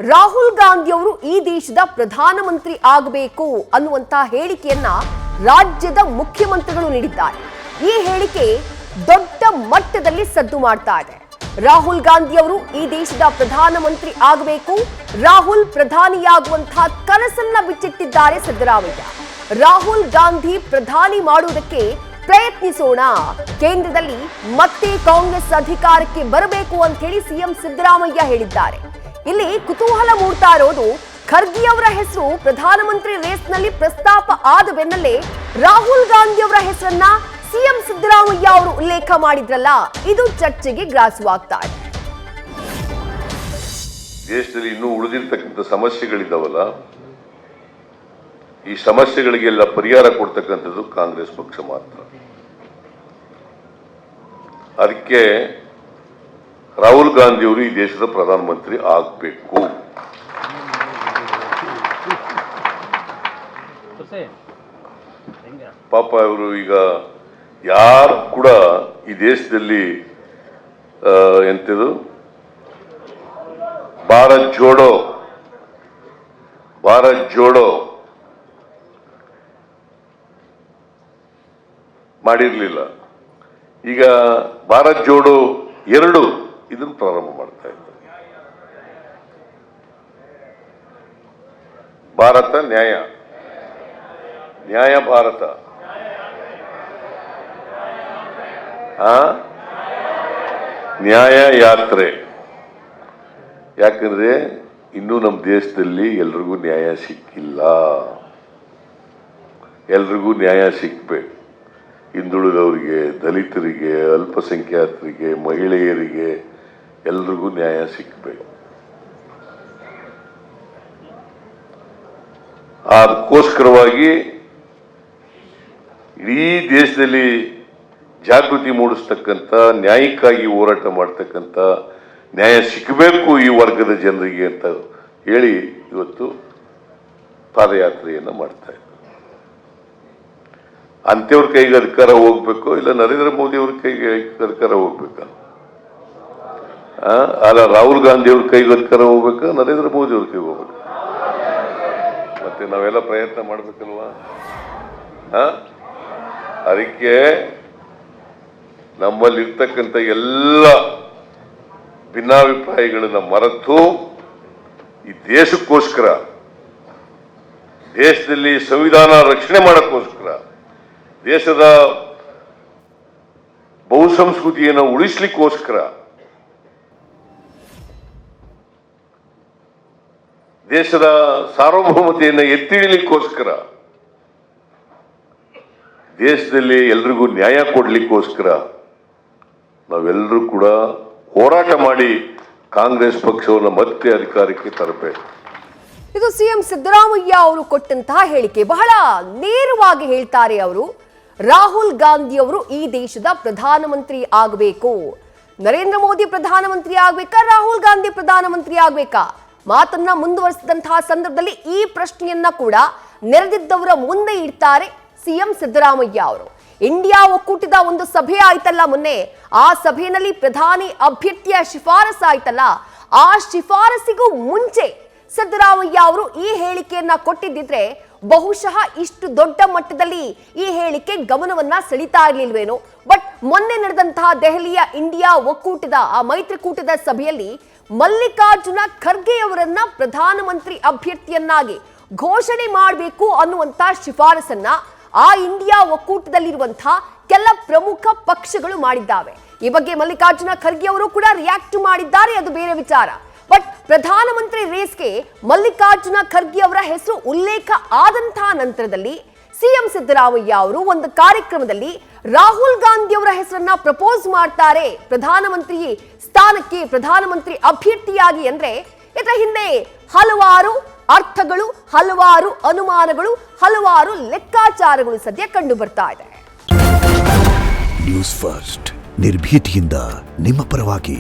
ರಾಹುಲ್ ಗಾಂಧಿ ಅವರು ಈ ದೇಶದ ಪ್ರಧಾನಮಂತ್ರಿ ಆಗಬೇಕು ಅನ್ನುವಂತ ಹೇಳಿಕೆಯನ್ನ ರಾಜ್ಯದ ಮುಖ್ಯಮಂತ್ರಿಗಳು ನೀಡಿದ್ದಾರೆ. ಈ ಹೇಳಿಕೆ ದೊಡ್ಡ ಮಟ್ಟದಲ್ಲಿ ಸದ್ದು ಮಾಡ್ತಾ ಇದೆ. ರಾಹುಲ್ ಗಾಂಧಿ ಅವರು ಈ ದೇಶದ ಪ್ರಧಾನಮಂತ್ರಿ ಆಗಬೇಕು, ರಾಹುಲ್ ಪ್ರಧಾನಿಯಾಗುವಂತಹ ಕನಸನ್ನ ಬಿಚ್ಚಿಟ್ಟಿದ್ದಾರೆ ಸಿದ್ದರಾಮಯ್ಯ. ರಾಹುಲ್ ಗಾಂಧಿ ಪ್ರಧಾನಿ ಮಾಡುವುದಕ್ಕೆ ಪ್ರಯತ್ನಿಸೋಣ, ಕೇಂದ್ರದಲ್ಲಿ ಮತ್ತೆ ಕಾಂಗ್ರೆಸ್ ಅಧಿಕಾರಕ್ಕೆ ಬರಬೇಕು ಅಂತ ಹೇಳಿ ಸಿಎಂ ಸಿದ್ದರಾಮಯ್ಯ ಹೇಳಿದ್ದಾರೆ. ಇಲ್ಲಿ ಕುತೂಹಲ ಮೂಡ್ತಾ ಇರೋದು, ಖರ್ಗೆ ಅವರ ಹೆಸರು ಪ್ರಧಾನಮಂತ್ರಿ ರೇಸ್ನಲ್ಲಿ ಪ್ರಸ್ತಾಪ ಆದ ಬೆನ್ನಲ್ಲೇ ರಾಹುಲ್ ಗಾಂಧಿ ಅವರ ಹೆಸರನ್ನ ಸಿಎಂ ಸಿದ್ದರಾಮಯ್ಯ ಅವರು ಉಲ್ಲೇಖ ಮಾಡಿದ್ರಲ್ಲ, ಇದು ಚರ್ಚೆಗೆ ಗ್ರಾಸವಾಗ್ತಾ ಇದೆ. ದೇಶದಲ್ಲಿ ಇನ್ನೂ ಉಳಿದಿರ್ತಕ್ಕಂಥ ಸಮಸ್ಯೆಗಳಿದ್ದಾವಲ್ಲ, ಈ ಸಮಸ್ಯೆಗಳಿಗೆಲ್ಲ ಪರಿಹಾರ ಕೊಡ್ತಕ್ಕಂಥದ್ದು ಕಾಂಗ್ರೆಸ್ ಪಕ್ಷ ಮಾತ್ರ. ಅದಕ್ಕೆ ರಾಹುಲ್ ಗಾಂಧಿ ಅವರು ಈ ದೇಶದ ಪ್ರಧಾನಮಂತ್ರಿ ಆಗಬೇಕು. ಪಾಪ ಅವರು ಈಗ ಯಾರು ಕೂಡ ಈ ದೇಶದಲ್ಲಿ ಎಂತದು ಭಾರತ್ ಜೋಡೋ ಮಾಡಿರ್ಲಿಲ್ಲ. ಈಗ ಭಾರತ್ ಜೋಡೋ 2 ಇದನ್ನು ಪ್ರಾರಂಭ ಮಾಡ್ತಾ ಇದ್ದಾರೆ. ಭಾರತ ನ್ಯಾಯ ಭಾರತ, ನ್ಯಾಯ ಯಾತ್ರೆ. ಯಾಕಂದ್ರೆ ಇನ್ನೂ ನಮ್ಮ ದೇಶದಲ್ಲಿ ಎಲ್ರಿಗೂ ನ್ಯಾಯ ಸಿಕ್ಕಿಲ್ಲ. ಎಲ್ರಿಗೂ ನ್ಯಾಯ ಸಿಕ್ಬೇಕು. ಹಿಂದುಳಿದವರಿಗೆ, ದಲಿತರಿಗೆ, ಅಲ್ಪಸಂಖ್ಯಾತರಿಗೆ, ಮಹಿಳೆಯರಿಗೆ ಎಲ್ರಿಗೂ ನ್ಯಾಯ ಸಿಕ್ಬೇಕು. ಅದಕ್ಕೋಸ್ಕರವಾಗಿ ಇಡೀ ದೇಶದಲ್ಲಿ ಜಾಗೃತಿ ಮೂಡಿಸ್ತಕ್ಕಂಥ, ನ್ಯಾಯಕ್ಕಾಗಿ ಹೋರಾಟ ಮಾಡ್ತಕ್ಕಂಥ, ನ್ಯಾಯ ಸಿಕ್ಕಬೇಕು ಈ ವರ್ಗದ ಜನರಿಗೆ ಅಂತ ಹೇಳಿ ಇವತ್ತು ಪಾದಯಾತ್ರೆಯನ್ನು ಮಾಡ್ತಾ ಇದ್ದಾರೆ. ಅಂಥವ್ರ ಕೈಗೆ ಅಧಿಕಾರ ಹೋಗ್ಬೇಕು, ಇಲ್ಲ ನರೇಂದ್ರ ಮೋದಿ ಅವ್ರ ಕೈಗೆ ಅಧಿಕಾರ ಹೋಗ್ಬೇಕಾ? ಅಲ್ಲ, ರಾಹುಲ್ ಗಾಂಧಿ ಅವ್ರ ಕೈಗೆ ಅಧಿಕಾರ ಹೋಗ್ಬೇಕಾ, ನರೇಂದ್ರ ಮೋದಿ ಅವ್ರ ಕೈಗೆ ಹೋಗ್ಬೇಕು? ಮತ್ತೆ ನಾವೆಲ್ಲ ಪ್ರಯತ್ನ ಮಾಡ್ಬೇಕಲ್ವಾ? ಅದಕ್ಕೆ ನಮ್ಮಲ್ಲಿರ್ತಕ್ಕಂಥ ಎಲ್ಲ ಭಿನ್ನಾಭಿಪ್ರಾಯಗಳನ್ನ ಮರೆತು ಈ ದೇಶಕ್ಕೋಸ್ಕರ, ದೇಶದಲ್ಲಿ ಸಂವಿಧಾನ ರಕ್ಷಣೆ ಮಾಡೋಕ್ಕೋಸ್ಕರ, ದೇಶದ ಬಹುಸಂಸ್ಕೃತಿಯನ್ನು ಉಳಿಸ್ಲಿಕ್ಕೋಸ್ಕರ, ದೇಶದ ಸಾರ್ವಭೌಮತೆಯನ್ನು ಎತ್ತಿಡಲಿಕ್ಕೋಸ್ಕರ, ದೇಶದಲ್ಲಿ ಎಲ್ರಿಗೂ ನ್ಯಾಯ ಕೊಡ್ಲಿಕ್ಕೋಸ್ಕರ ನಾವೆಲ್ಲರೂ ಕೂಡ ಹೋರಾಟ ಮಾಡಿ ಕಾಂಗ್ರೆಸ್ ಪಕ್ಷವನ್ನು ಮತ್ತೆ ಅಧಿಕಾರಕ್ಕೆ ತರಬೇಕು. ಇದು ಸಿಎಂ ಸಿದ್ದರಾಮಯ್ಯ ಅವರು ಕೊಟ್ಟಂತಹ ಹೇಳಿಕೆ. ಬಹಳ ನೇರವಾಗಿ ಹೇಳ್ತಾರೆ ಅವರು. ರಾಹುಲ್ ಗಾಂಧಿ ಅವರು ಈ ದೇಶದ ಪ್ರಧಾನಮಂತ್ರಿ ಆಗಬೇಕು. ನರೇಂದ್ರ ಮೋದಿ ಪ್ರಧಾನಮಂತ್ರಿ ಆಗಬೇಕಾ, ರಾಹುಲ್ ಗಾಂಧಿ ಪ್ರಧಾನಮಂತ್ರಿ ಆಗಬೇಕಾ? ಮಾತನ್ನ ಮುಂದುವರಿಸಿದಂತಹ ಸಂದರ್ಭದಲ್ಲಿ ಈ ಪ್ರಶ್ನೆಯನ್ನ ಕೂಡ ನೆರೆದಿದ್ದವರ ಮುಂದೆ ಇಡ್ತಾರೆ ಸಿಎಂ ಸಿದ್ದರಾಮಯ್ಯ ಅವರು. ಇಂಡಿಯಾ ಒಕ್ಕೂಟದ ಒಂದು ಸಭೆ ಆಯ್ತಲ್ಲ ಮೊನ್ನೆ, ಆ ಸಭೆಯಲ್ಲಿ ಪ್ರಧಾನಿ ಅಭ್ಯರ್ಥಿಯ ಶಿಫಾರಸು ಆಯ್ತಲ್ಲ, ಆ ಶಿಫಾರಸಿಗೂ ಮುಂಚೆ ಸಿದ್ದರಾಮಯ್ಯ ಅವರು ಈ ಹೇಳಿಕೆಯನ್ನ ಕೊಟ್ಟಿದ್ದಿದ್ರೆ ಬಹುಶಃ ಇಷ್ಟು ದೊಡ್ಡ ಮಟ್ಟದಲ್ಲಿ ಈ ಹೇಳಿಕೆ ಗಮನವನ್ನ ಸೆಳೀತಾ ಇರ್ಲಿಲ್ವೇನೋ. ಬಟ್ ಮೊನ್ನೆ ನಡೆದಂತಹ ದೆಹಲಿಯ ಇಂಡಿಯಾ ಒಕ್ಕೂಟದ ಆ ಮೈತ್ರಿಕೂಟದ ಸಭೆಯಲ್ಲಿ ಮಲ್ಲಿಕಾರ್ಜುನ ಖರ್ಗೆ ಅವರನ್ನ ಪ್ರಧಾನಮಂತ್ರಿ ಅಭ್ಯರ್ಥಿಯನ್ನಾಗಿ ಘೋಷಣೆ ಮಾಡಬೇಕು ಅನ್ನುವಂತ ಶಿಫಾರಸನ್ನ ಆ ಇಂಡಿಯಾ ಒಕ್ಕೂಟದಲ್ಲಿರುವಂತಹ ಕೆಲ ಪ್ರಮುಖ ಪಕ್ಷಗಳು ಮಾಡಿದ್ದಾವೆ. ಈ ಬಗ್ಗೆ ಮಲ್ಲಿಕಾರ್ಜುನ ಖರ್ಗೆ ಅವರು ಕೂಡ ರಿಯಾಕ್ಟ್ ಮಾಡಿದ್ದಾರೆ, ಅದು ಬೇರೆ ವಿಚಾರ. ಬಟ್ ಪ್ರಧಾನಮಂತ್ರಿ ರೇಸ್ಗೆ ಮಲ್ಲಿಕಾರ್ಜುನ ಖರ್ಗೆ ಅವರ ಹೆಸರು ಉಲ್ಲೇಖ ಆದಂತಹ ನಂತರದಲ್ಲಿ ಸಿಎಂ ಸಿದ್ದರಾಮಯ್ಯ ಅವರು ಒಂದು ಕಾರ್ಯಕ್ರಮದಲ್ಲಿ ರಾಹುಲ್ ಗಾಂಧಿ ಅವರ ಹೆಸರನ್ನ ಪ್ರಪೋಸ್ ಮಾಡ್ತಾರೆ ಪ್ರಧಾನಮಂತ್ರಿ ಸ್ಥಾನಕ್ಕೆ, ಪ್ರಧಾನಮಂತ್ರಿ ಅಭ್ಯರ್ಥಿಯಾಗಿ. ಅಂದ್ರೆ ಇದರ ಹಿಂದೆ ಹಲವಾರು ಅರ್ಥಗಳು, ಹಲವಾರು ಅನುಮಾನಗಳು, ಹಲವಾರು ಲೆಕ್ಕಾಚಾರಗಳು ಸದ್ಯ ಕಂಡು ಬರ್ತಾ ಇದೆ. ನ್ಯೂಸ್ ಫಸ್ಟ್, ನಿರ್ಭೀತಿಯಿಂದ ನಿಮ್ಮ ಪರವಾಗಿ.